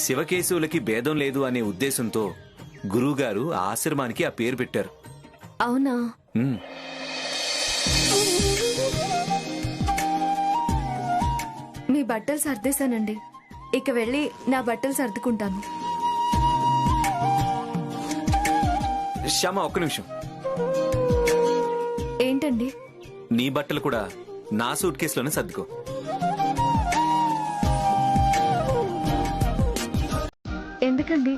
శివకేశవులకి భేదం లేదు అనే ఉద్దేశంతో గురువుగారు ఆ ఆశ్రమానికి ఆ పేరు పెట్టారు. అవునా? మీ బట్టలు సర్దేశానండి. ఇక వెళ్ళి నా బట్టలు సర్దుకుంటాను. శ్యామ, ఒక్క నిమిషం. ఏంటండి? నీ బట్టలు కూడా నా సూట్ కేసులోనే సర్దుకో. ఎందుకండి?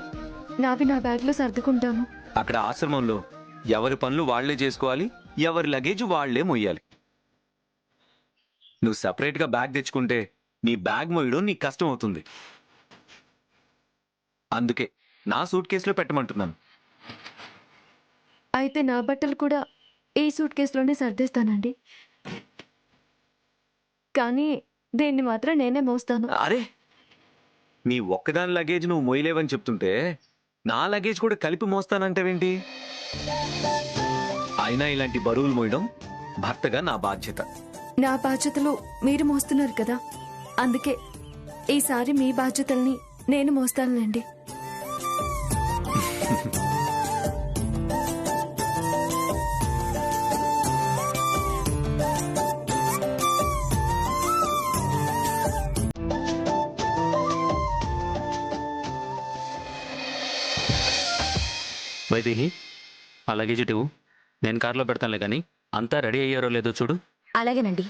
నావి నా బ్యాగ్ లో సర్దుకుంటాను. అక్కడ ఆశ్రమంలో ఎవరి పనులు వాళ్లే చేసుకోవాలి, ఎవరి లగేజ్ వాళ్లే మొయ్యాలి. నువ్వు సపరేట్ గా బ్యాగ్ తెచ్చుకుంటే నీ బ్యాగ్ మోయడం నీకు కష్టం అవుతుంది. అందుకే నా సూట్ కేసులో పెట్టమంటున్నాను. అయితే నా బట్టలు కూడా ఈ సూట్ కేసులోనే సర్దేస్తానండి. కానీ దీన్ని మాత్రం నేనే మోస్తాను. అరే, నీ ఒక్కదాని లగేజ్ నువ్వు మోయలేవని చెప్తుంటే నా లగేజ్ కూడా కలిపి మోస్తానంటావేంటి? అయినా ఇలాంటి బరువులు మోయడం భర్తగా నా బాధ్యత. నా బాధ్యతలు మీరు మోస్తున్నారు కదా, అందుకే ఈసారి మీ బాధ్యతల్ని నేను మోస్తానులేండి. వైదేహి, ఆ లగేజ్ ఇటు నేను కార్లో పెడతానులే, కానీ అంతా రెడీ అయ్యారో లేదో చూడు. అలాగేనండి.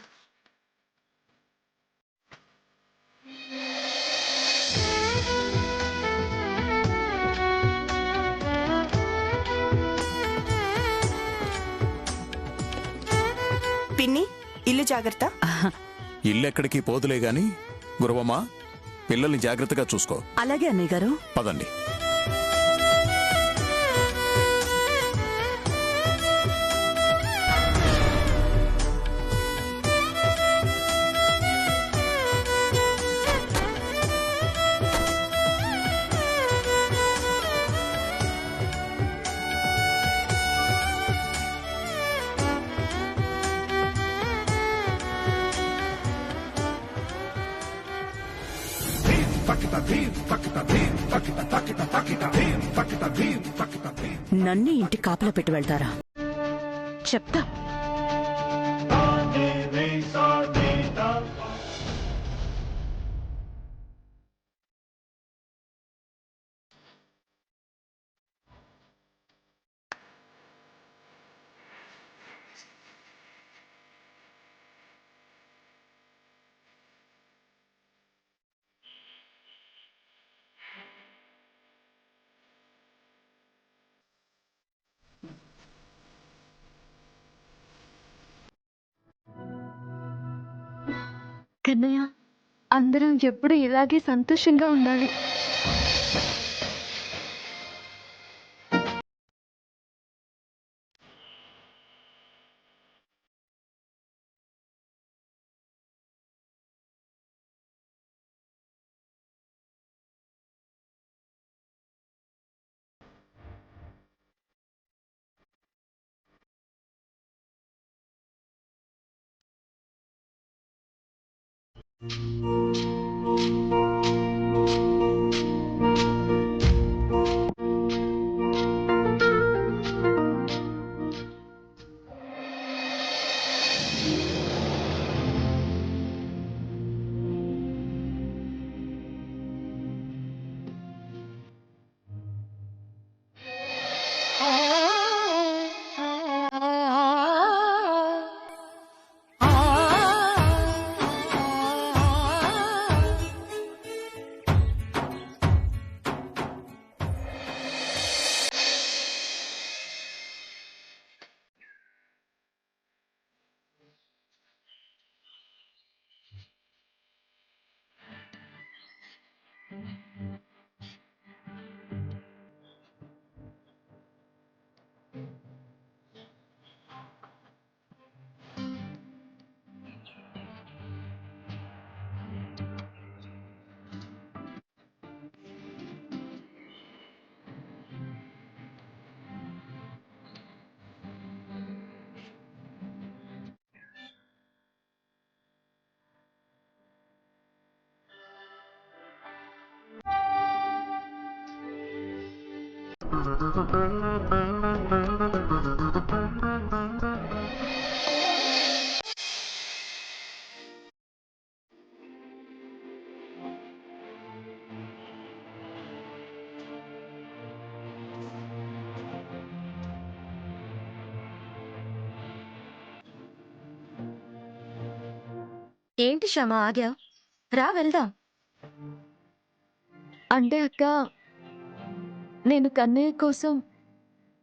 పిన్ని, ఇల్లు జాగ్రత్త. ఇల్లెక్కడికి పోదులే గాని గురవమ్మ, పిల్లల్ని జాగ్రత్తగా చూసుకో. అలాగే అన్నయ్య గారు. పదండి. నన్ను ఇంటి కాపలా పెట్టి వెళ్తారా? చెప్తా. కన్నయ్య, అందరం ఎప్పుడు ఇలాగే సంతోషంగా ఉండాలి. ఏంటి శ్రమ ఆగా? రా వెళ్దాం. అంటే అక్క, నేను కన్నయ్య కోసం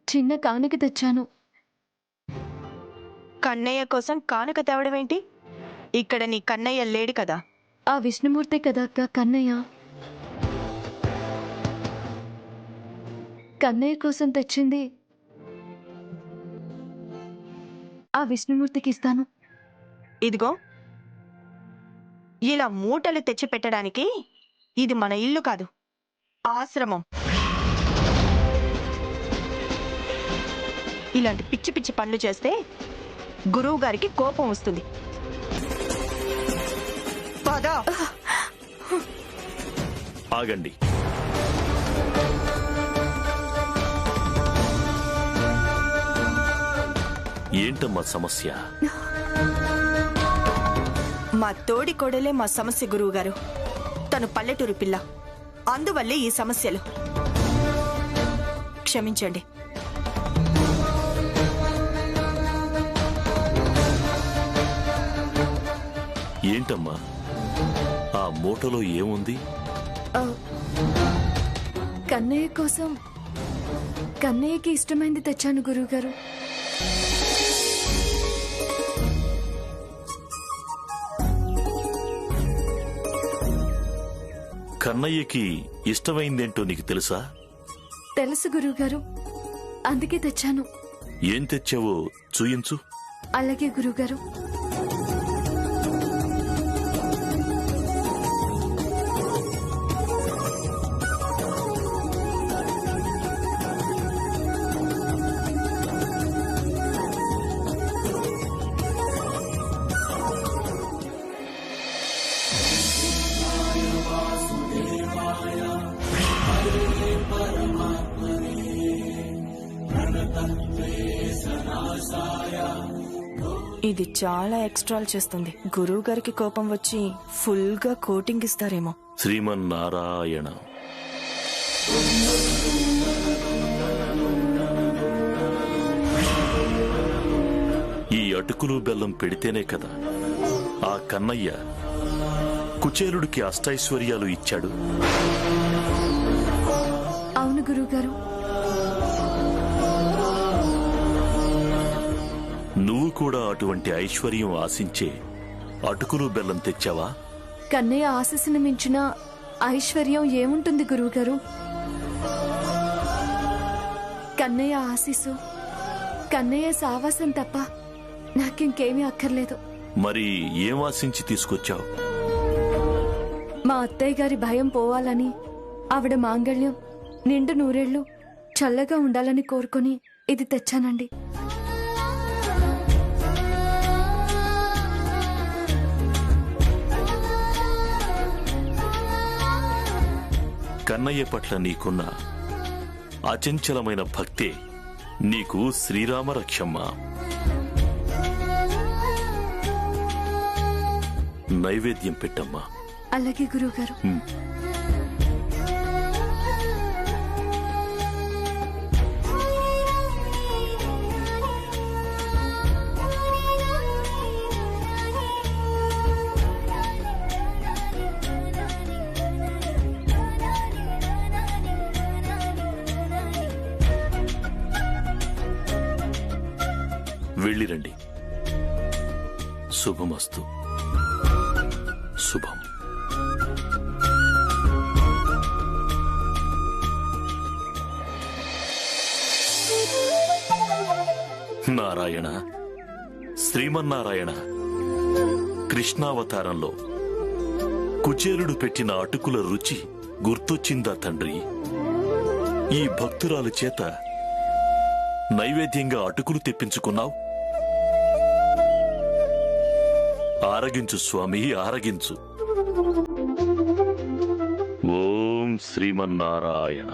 చిన్న కానుక తెచ్చాను. కన్నయ్య కోసం కానుక తేవడం ఏంటి? ఇక్కడ నీ కన్నయ్య లేడు కదా. ఆ విష్ణుమూర్తి కదా అక్క కన్నయ్య. కన్నయ్య కోసం తెచ్చింది ఆ విష్ణుమూర్తికి ఇస్తాను. ఇదిగో, ఇలా మూటలు తెచ్చి పెట్టడానికి ఇది మన ఇల్లు కాదు, ఆశ్రమం. ఇలాంటి పిచ్చి పిచ్చి పనులు చేస్తే గురువు గారికి కోపం వస్తుంది. పద. ఆగండి. ఏంటమ్మా సమస్య? మా తోడి కోడలే మా సమస్య గురువు గారు. తను పల్లెటూరు పిల్ల, అందువల్లే ఈ సమస్యలు. క్షమించండి. ఏంటమ్మా ఆ మూటలో ఏముంది? ఆ, కన్నయ్య కోసం కన్నయ్యకి ఇష్టమైంది తెచ్చాను గురువుగారు. కన్నయ్యకి ఇష్టమైందేంటో నీకు తెలుసా? తెలుసు గురువుగారు, అందుకే తెచ్చాను. ఏం తెచ్చావో చూయించు. అలాగే గురువుగారు. ఇది చాలా ఎక్స్ట్రాల్ చేస్తుంది. గురువు గారికి కోపం వచ్చి ఫుల్ గా కోటింగ్ ఇస్తారేమో. శ్రీమన్నారాయణ. ఈ అటుకులు బెల్లం పెడితేనే కదా ఆ కన్నయ్య కుచేలుడికి అష్టైశ్వర్యాలు ఇచ్చాడు. అవును గురువుగారు. నువ్వు కూడా అటువంటి ఐశ్వర్యం ఆశించే అటుకులు బెల్లం తెచ్చావా? కన్నయ్య ఆశీస్సును మించిన ఐశ్వర్యం ఏముంటుంది గురువుగారు? కన్నయ్య ఆశీస్సు, కన్నయ్య సావాసం తప్ప నాకింకేమీ అక్కర్లేదు. మరి ఏం ఆశించి తీసుకొచ్చావు? మా అత్తయ్య గారి భయం పోవాలని, ఆవిడ మాంగళ్యం నిండు నూరేళ్లు చల్లగా ఉండాలని కోరుకొని ఇది తెచ్చానండి. కన్నయ్య పట్ల నీకున్న అచంచలమైన భక్తే నీకు శ్రీరామ రక్షమ్మ. నైవేద్యం పెట్టమ్మా. అలాగే గురువుగారు. వెళ్ళిరండి. శుభమస్తు. శుభం. నారాయణ, శ్రీమన్నారాయణ, కృష్ణావతారంలో కుచేలుడు పెట్టిన అటుకుల రుచి గుర్తొచ్చిందా తండ్రి? ఈ భక్తురాలు చేత నైవేద్యంగా అటుకులు తెప్పించుకున్నావు. ఆరగించు స్వామి, ఆరగించు. ఓం శ్రీమన్నారాయణ.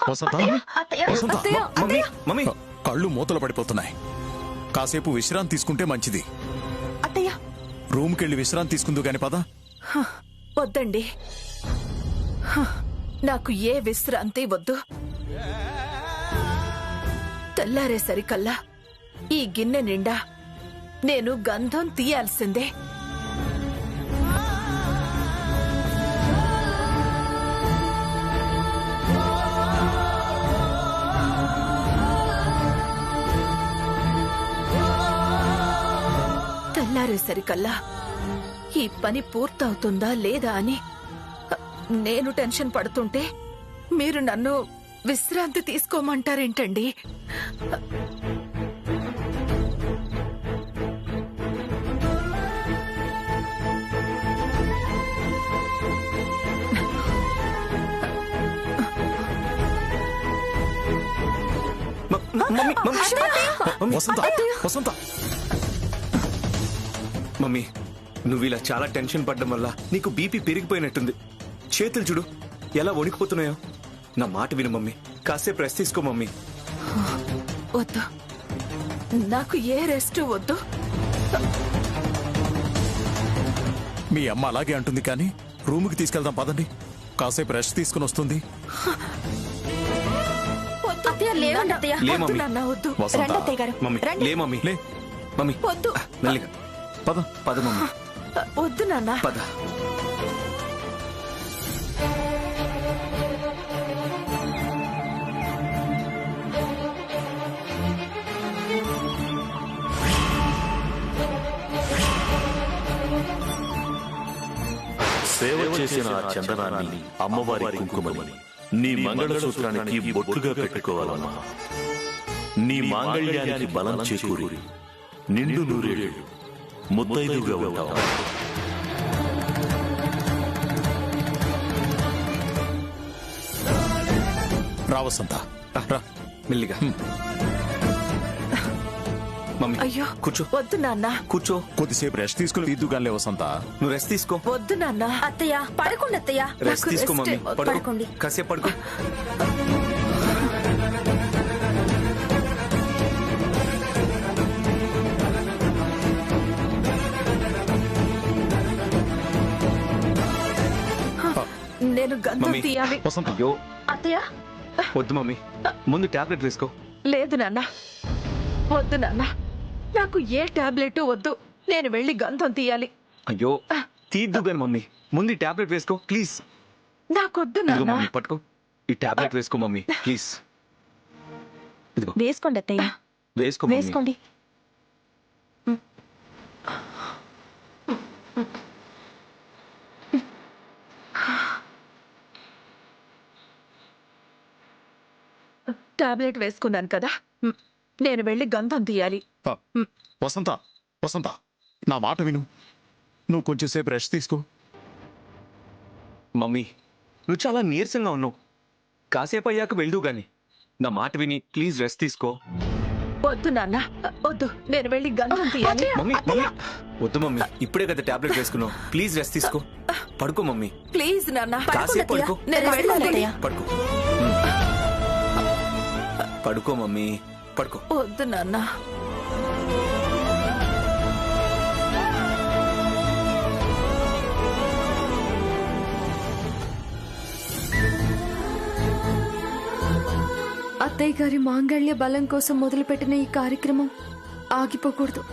వసంత వసంత మమ్మీ మమ్మీ కళ్ళు మూతలు పడిపోతున్నాయి. కాసేపు విశ్రాంతి తీసుకుంటే మంచిది. అత్తయ్య రూమ్కెళ్ళి విశ్రాంతి తీసుకుందు గాని పద. వద్దండి, నాకు ఏ విశ్రాంతి వద్దు. తెల్లారేసరికల్లా ఈ గిన్నె నిండా నేను గంధం తీయాల్సిందే. తెల్లారేసరికల్లా ఈ పని పూర్తవుతుందా లేదా అని నేను టెన్షన్ పడుతుంటే మీరు నన్ను విశ్రాంతి తీసుకోమంటారేంటండి? మమ్మీ మమ్మీ వసంత వసంత మమ్మీ నువ్వు ఇలా చాలా టెన్షన్ పడ్డం వల్ల నీకు బీపీ పెరిగిపోయినట్టుంది. చేతులు చూడు ఎలా వణికిపోతున్నాయో. నా మాట విను మమ్మీ, కాసేపు రెస్ట్ తీసుకో మమ్మీ. వద్దు, నాకు ఏ రెస్ట్ వద్దు. మీ అమ్మ అలాగే అంటుంది కానీ రూముకి తీసుకెళ్దాం పదండి. కాసేపు రెస్ట్ తీసుకుని వస్తుంది. లే మమ్మీ. నాన్న వద్దు. వసంత మమ్మీ లే మమ్మీ. లే మమ్మీ వద్దు. మెల్లిగా పద. పద మమ్మీ వద్దు నాన్న. పద. సేవ చేసిన ఆ చందనాన్ని అమ్మవారి కుంకుమని నీ మంగళసూత్రానికి బొట్టుగా పెట్టుకోవాలమ్మా. నీ మాంగళ్యానికి బలం చేకూరి నిండు నూరేళ్లు ముత్తైదుగా ఉంటావు. రా వసంత రా. మెల్లిగా మమ్మీ అయ్యో కూర్చో. వద్దు నాన్న. కూర్చో. కొద్దిసేపు రెస్ట్ తీసుకుని తీద్దుగానిలే వసంత. నువ్వు రెస్ట్ తీసుకో. వద్దు నాన్న. అత్తయ్య పడుకోండి అత్తయ్య. రెస్ట్ తీసుకో మమ్మీ. పడుకోండి. కాసేపు పడుకో. నేను గంధం మమ్మీ. తీయాలి. వసంత అయ్యో అత్తయ్య వద్దు మమ్మీ, ముందు టాబ్లెట్ వేసుకో. లేదు నాన్న, వద్దు నాన్న. నాకు ఏ టాబ్లెట్ వద్దు. నేను వెళ్ళి గంధం తీయాలి. అయ్యో తీద్దు గాని మమ్మీ, ముందు టాబ్లెట్ వేసుకో ప్లీజ్. నాకొద్దు ఇదిగో నాన్న. మమ్మీ పట్టుకో. ఈ టాబ్లెట్ వేసుకో మమ్మీ ప్లీజ్. ఇదిగో వేసుకోండి అత్తయ్య, వేసుకో మమ్మీ. వేసుకోండి. టాబ్లెట్ వేసుకున్నాను కదా, నేను వెళ్ళి గంధం తీయాలి. వసంత వసంత నా మాట విను. నువ్వు కొంచెం సేపు రెస్ట్ తీసుకో. మమ్మీ నువ్వు చాలా నీరసంగా ఉన్నావు. కాసేపు అయ్యాక వెళ్దు గాని. నా మాట విని ప్లీజ్ రెస్ట్ తీసుకో. వద్దు నాన్న, వద్దు. నేను వెళ్ళి గంధం తీయాలి. మమ్మీ మమ్మీ వద్దు మమ్మీ, ఇప్పుడే కదా టాబ్లెట్ వేసుకున్నావు. ప్లీజ్ రెస్ట్ తీసుకో. పడుకో మమ్మీ. ప్లీజ్ నాన్న, కాసేపు పడుకో. నేను వెళ్ళాలి. పడుకో. పడుకో మమ్మీ పడుకో. వద్దు నాన్న. అత్తయ్య గారి మాంగళ్య బలం కోసం మొదలుపెట్టిన ఈ కార్యక్రమం ఆగిపోకూడదు.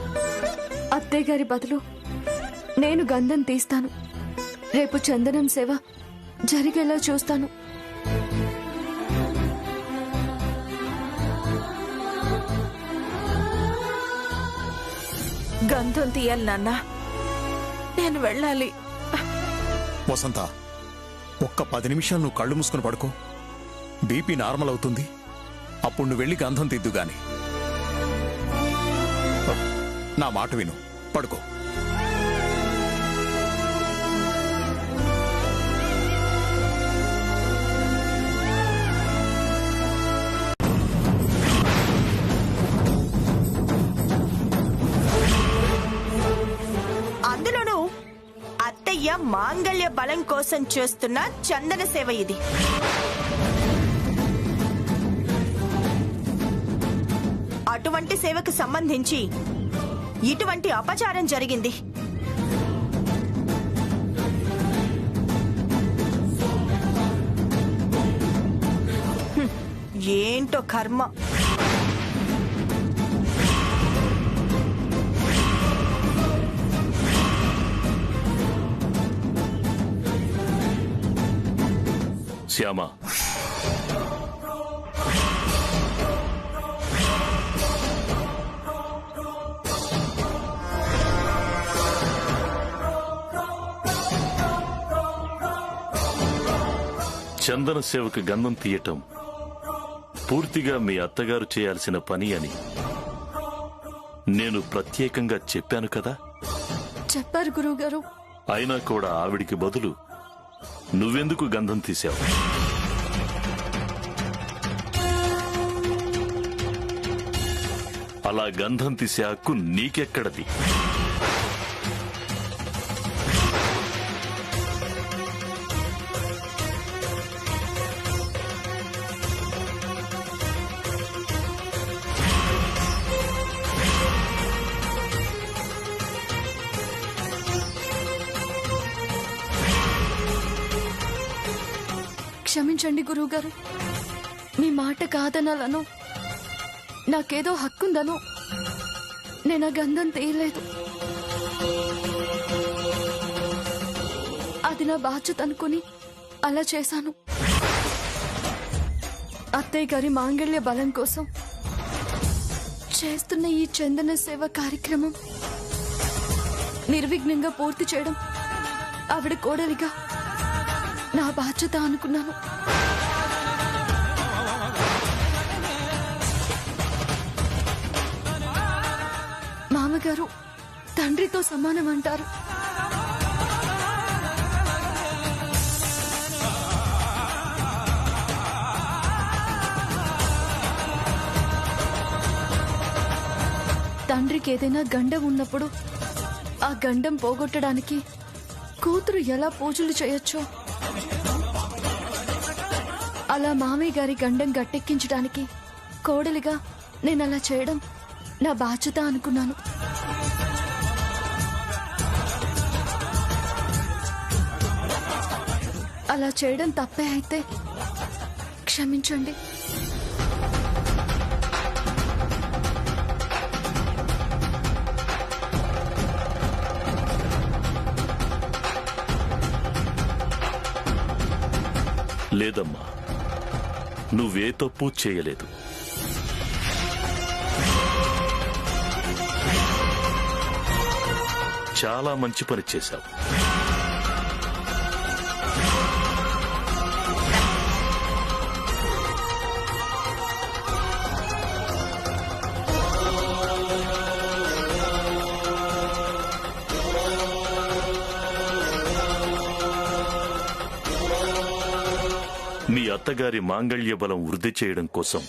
అత్తయ్య గారి బదులు నేను గంధం తీస్తాను. రేపు చందనం సేవ జరిగేలా చూస్తాను. గంధం తీయాలి నాన్న, నేను వెళ్ళాలి. వసంత ఒక్క 10 నిమిషాలు నువ్వు కళ్ళు మూసుకుని పడుకో. బీపీ నార్మల్ అవుతుంది. అప్పుడు నువ్వు వెళ్ళి గంధం తిద్దు గాని. నా మాట విను, పడుకో. అందులోనూ అత్తయ్య మాంగళ్య బలం కోసం చేస్తున్న చందన సేవ ఇది. అటువంటి సేవకు సంబంధించి ఇటువంటి అపచారం జరిగింది. ఏంటో కర్మ. శ్యామ, చందన సేవకు గంధం తీయటం పూర్తిగా మీ అత్తగారు చేయాల్సిన పని అని నేను ప్రత్యేకంగా చెప్పాను కదా. చెప్పారు గురువుగారు. అయినా కూడా ఆవిడికి బదులు నువ్వెందుకు గంధం తీశావు? అలా గంధం తీసే హక్కు నీకెక్కడది? క్షమించండి గురువుగారు. మీ మాట కాదనాలను, నాకేదో హక్కుందను నేను ఆ గంధం తీయలేదు. అది నా బాధ్యత అనుకుని అలా చేశాను. అత్తయ్య గారి మాంగళ్య బలం కోసం చేస్తున్న ఈ చందన సేవ కార్యక్రమం నిర్విఘ్నంగా పూర్తి చేయడం ఆవిడ కోడలిగా నా బాధ్యత అనుకున్నాను. మామగారు తండ్రితో సమానం అంటారు. తండ్రికి ఏదైనా గండం ఉన్నప్పుడు ఆ గండం పోగొట్టడానికి కూతురు ఎలా పూజలు చేయొచ్చో అలా మామయ్య గారి గండం గట్టెక్కించడానికి కోడలిగా నేను అలా చేయడం నా బాధ్యత అనుకున్నాను. అలా చేయడం తప్పే అయితే క్షమించండి. లేదమ్మా, నువ్వే తప్పు చేయలేదు. చాలా మంచి పని చేశావు. మీ అత్తగారి మాంగళ్య బలం వృద్ధి చేయడం కోసం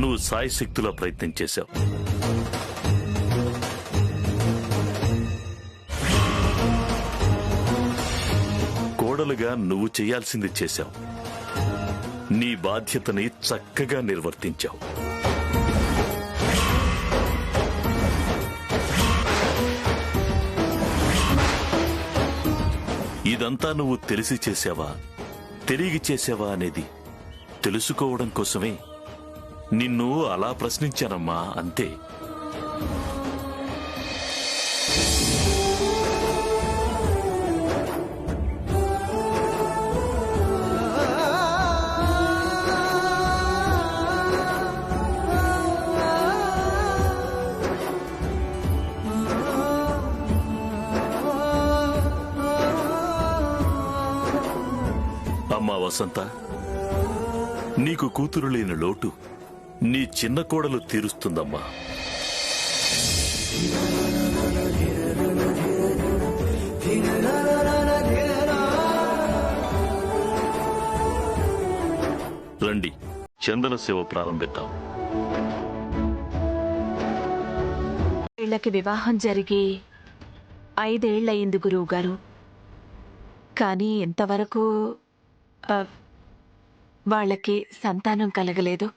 నువ్వు సాయశక్తులా ప్రయత్నం చేశావు. కోడలుగా నువ్వు చేయాల్సింది చేశావు. నీ బాధ్యతని చక్కగా నిర్వర్తించావు. ఇదంతా నువ్వు తెలిసి చేశావా, తెలియగి చేసావా అనేది తెలుసుకోవడం కోసమే నిన్ను అలా ప్రశ్నించానమ్మా, అంతే. అమ్మా వసంత, నీకు కూతురు లేని లోటు నీ చిన్న కోడలు తీరుస్తుందమ్మా. రండి, చందన సేవ ప్రారంభిద్దాం. వీళ్ళకి వివాహం జరిగి 5 ఏళ్లయింది గురువుగారు. కానీ ఇంతవరకు వాళ్ళకి సంతానం కలగలేదు.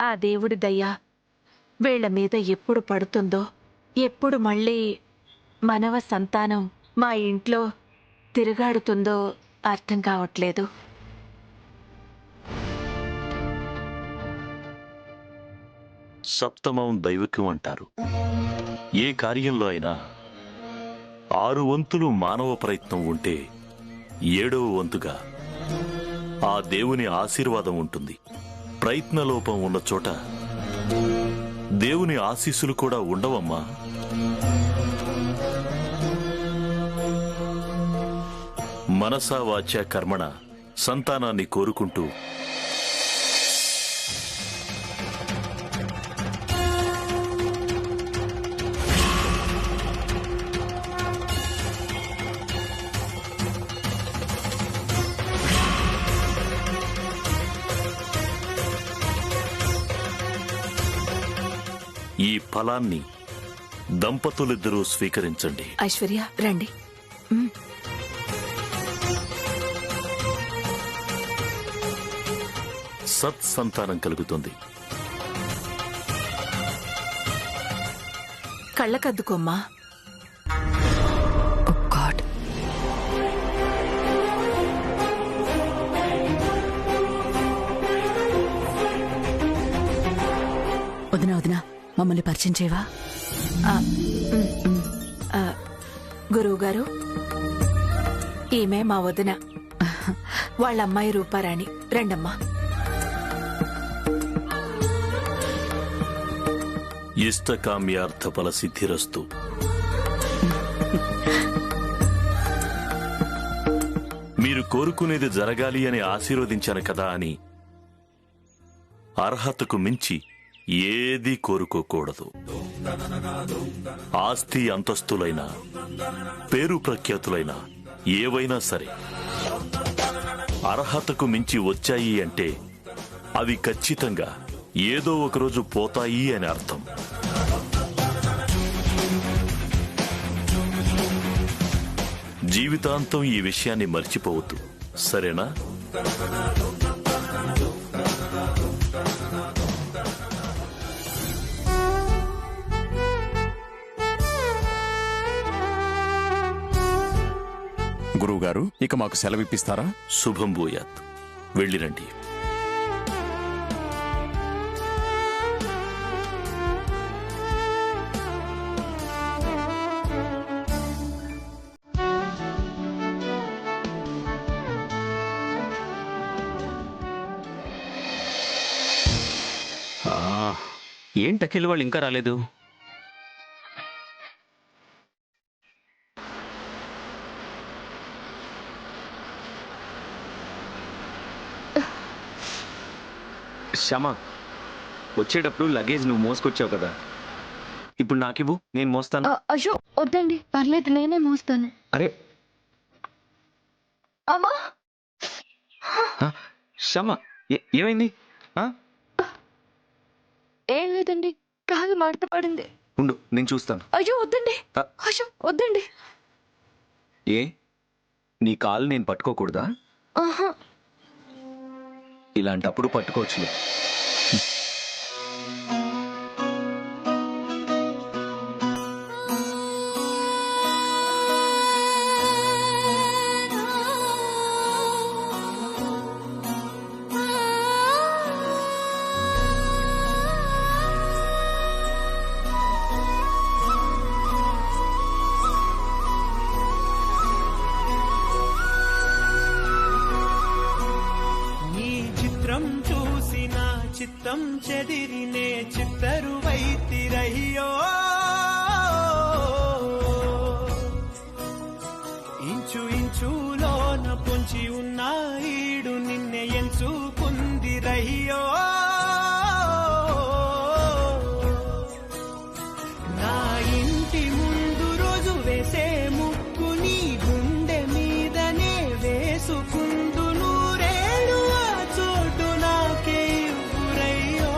ఆ దేవుడి దయ్యా వీళ్ల మీద ఎప్పుడు పడుతుందో, ఎప్పుడు మళ్ళీ మనవ సంతానం మా ఇంట్లో తిరుగాడుతుందో అర్థం కావట్లేదు. సప్తమం దైవికం అంటారు. ఏ కార్యంలో అయినా 6 వంతులు మానవ ప్రయత్నం ఉంటే 7వ వంతుగా ఆ దేవుని ఆశీర్వాదం ఉంటుంది. ప్రయత్నలోపం ఉన్న చోట దేవుని ఆశీస్సులు కూడా ఉండవమ్మా. మనసా వాచా కర్మణ సంతానాన్ని కోరుకుంటూ ఈ ఫలాన్ని దంపతులిద్దరూ స్వీకరించండి. ఐశ్వర్య రండి. సత్సంతానం కలుగుతుంది. కళ్ళకద్దుకోమ్మా. వదినా వదినా, మమ్మల్ని పరిచయం చేయవా? గురువు గారు, ఈమె మా వదిన, వాళ్ళ అమ్మాయి రూపారాణి. రండమ్మా. ఇష్టకామ్యార్థ ఫల సిద్ధిరస్తు. మీరు కోరుకునేది జరగాలి అని ఆశీర్వదించాను కదా అని అర్హతకు మించి ఏదీ కోరుకోకూడదు. ఆస్తి అంతస్తులైనా, పేరు ప్రఖ్యాతులైనా ఏవైనా సరే అర్హతకు మించి వచ్చాయి అంటే అవి ఖచ్చితంగా ఏదో ఒకరోజు పోతాయి అని అర్థం. జీవితాంతం ఈ విషయాన్ని మర్చిపోవద్దు, సరేనా? గురువుగారు, ఇక మాకు సెలవిప్పిస్తారా? శుభం భూయాత్. వెళ్ళిరండి. ఏంటి అఖిల్ వాళ్ళు ఇంకా రాలేదు? శ్యామ, వచ్చేటప్పుడు లగేజ్ నువ్వు మోసుకొచ్చావు కదా, ఇప్పుడు నాకివ్వు, నేను మోస్తాను. అయ్యో వద్దండి, పర్లేదు, నేనే మోస్తాను. అరే అమ్మా, శ్యామ, ఏమైంది? ఏం లేదండి, కాలు మడత పడింది. ఉండు, నేను చూస్తాను. అయ్యో వద్దండి, అయ్యో వద్దండి. ఏ, నీ కాలు నేను పట్టుకోకూడదా? ఆహా, ఇలాంటప్పుడు పట్టుకోవచ్చులే. చిత్తం చెదిరినే చిత్తరువైతిరయ్యో, ఇంచు ఇంచులోన పొంచి ఉన్న ఈడు నిన్నే ఎంచుకుందిరయ్యో. నా ఇంటి ముందు రోజు వేసే ముక్కు నీ గుండె మీదనే వేసుకుందు నూరేడు ఆ చోటు నాకే ఇవ్వురయ్యో.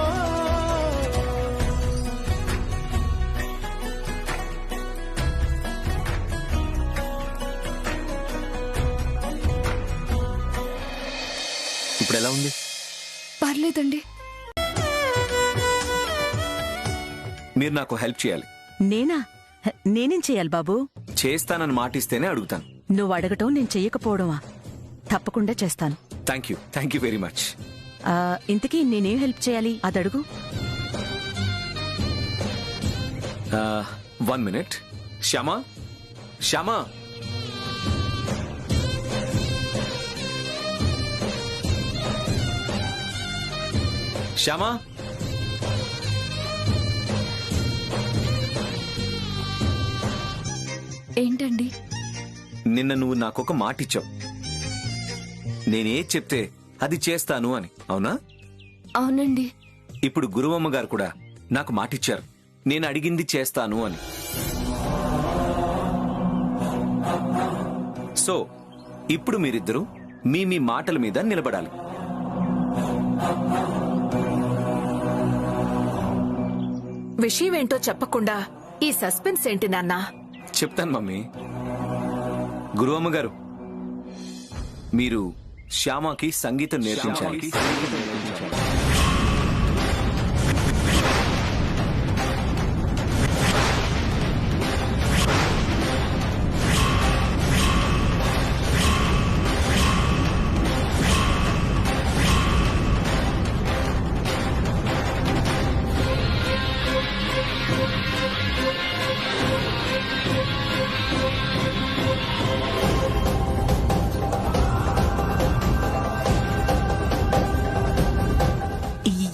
ఇప్పుడు ఎలా ఉంది? పర్లేదండి. మీరు నాకు హెల్ప్ చేయాలి. నేనేం చెయ్యాలి బాబు? చేస్తానని మాటిస్తేనే అడుగుతాను. నువ్వు అడగటం నేను చెయ్యకపోవడమా? తప్పకుండా చేస్తాను. Thank you very much. ఇంతకీ నేనేం హెల్ప్ చేయాలి అదడుగు. 1 minute. శ్యామా, శ్యామా, శ్యామా, ఏంటండి? నిన్న నువ్వు నాకొక మాట ఇచ్చావు, నేనేది చెప్తే అది చేస్తాను అని. అవునా? అవునండి. ఇప్పుడు గురువమ్మ గారు కూడా నాకు మాటిచ్చారు, నేను అడిగింది చేస్తాను అని. సో ఇప్పుడు మీరిద్దరూ మీ మీ మాటల మీద నిలబడాలి. విషయం ఏంటో చెప్పకుండా ఈ సస్పెన్స్ ఏంటి నాన్న? చెప్తాను మమ్మీ. గురువమ్మ గారు, మీరు శ్యామకి సంగీతం నేర్పించాలి.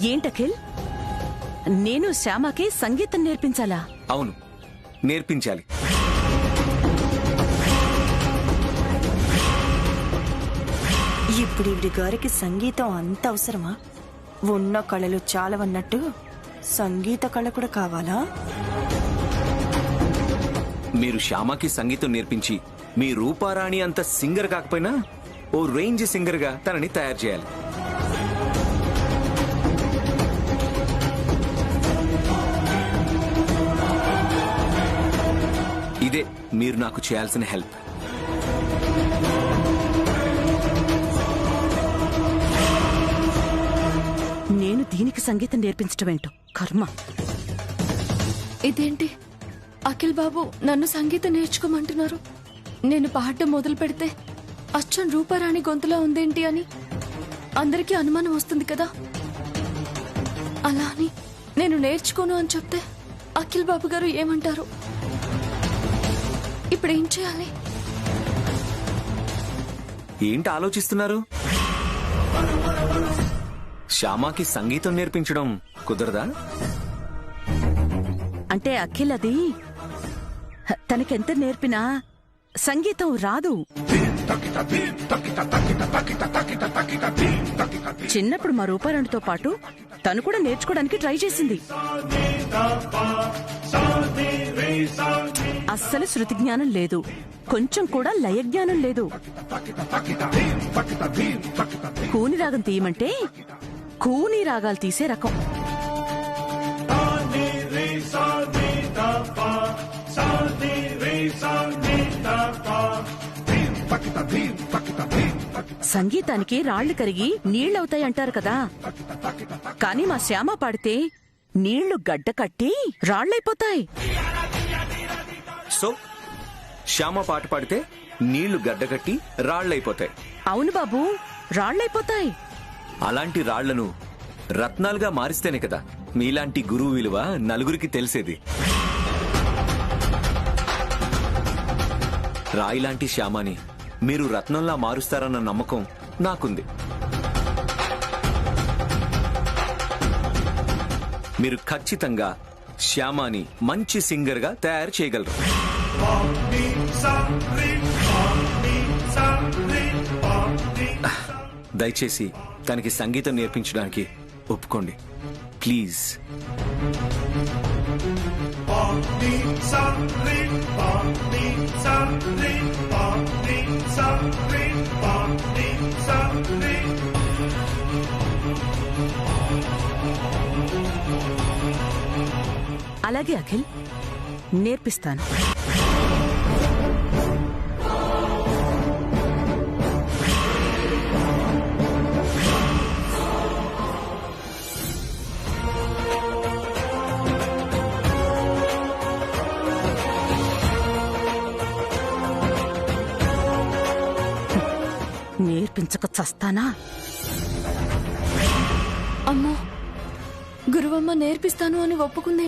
ఏంటఖిల్, నేను శ్యామకి సంగీతం నేర్పించాలా? అవును, నేర్పించాలి. ఇప్పుడు ఇవిడి గారికి సంగీతం అంత అవసరమా? ఉన్న కళలు చాలవన్నట్టు సంగీత కళ కూడా కావాలా? మీరు శ్యామకి సంగీతం నేర్పించి మీ రూపారాణి అంత సింగర్ కాకపోయినా ఓ రేంజ్ సింగర్ గా తనని తయారు చేయాలి. ఇదే మీరు నాకు చేయాల్సిన హెల్ప్. నేను దీనికి సంగీతం నేర్పించటమేంటో కర్మ. ఇదేంటి అఖిల్ బాబు నన్ను సంగీతం నేర్చుకోమంటున్నారు? నేను పాడడం మొదలు పెడితే అచ్చం రూపారాణి గొంతులా ఉందేంటి అని అందరికీ అనుమానం వస్తుంది కదా. అలా అని నేను నేర్చుకోను అని చెప్తే అఖిల్ బాబు గారు ఏమంటారు? ఇప్పుడేం చేయాలి? ఏంటి ఆలోచిస్తున్నారు? శ్యామకి సంగీతం నేర్పించడం కుదరదా? అంటే అఖిల్ అది తనకెంత నేర్పినా సంగీతం రాదు. చిన్నప్పుడు మా రూపారాణితో పాటు తను కూడా నేర్చుకోవడానికి ట్రై చేసింది. అస్సలు శృతి జ్ఞానం లేదు, కొంచెం కూడా లయ జ్ఞానం లేదు. కూని రాగం తీయమంటే కూని రాగాలు తీసే రకం. సంగీతానికి రాళ్లు కరిగి నీళ్లవుతాయి అంటారు కదా, కానీ మా శ్యామ పాడితే నీళ్లు గడ్డ కట్టి రాళ్లైపోతాయి. సో శ్యామ పాట పాడితే నీళ్లు గడ్డకట్టి రాళ్లైపోతాయి. అవును బాబు, రాళ్లైపోతాయి. అలాంటి రాళ్లను రత్నాలుగా మారిస్తేనే కదా మీలాంటి గురువు విలువ నలుగురికి తెలిసేది. రాయిలాంటి శ్యామని మీరు రత్నంలా మారుస్తారన్న నమ్మకం నాకుంది. మీరు ఖచ్చితంగా శ్యామని మంచి సింగర్ గా తయారు చేయగలరు. దయచేసి తనకి సంగీతం నేర్పించడానికి ఒప్పుకోండి ప్లీజ్. అలాగే అఖిల్, నేర్పిస్తాను. నేర్పించక చస్తానా? అమ్మో, గురువమ్మ నేర్పిస్తాను అని ఒప్పుకుంది.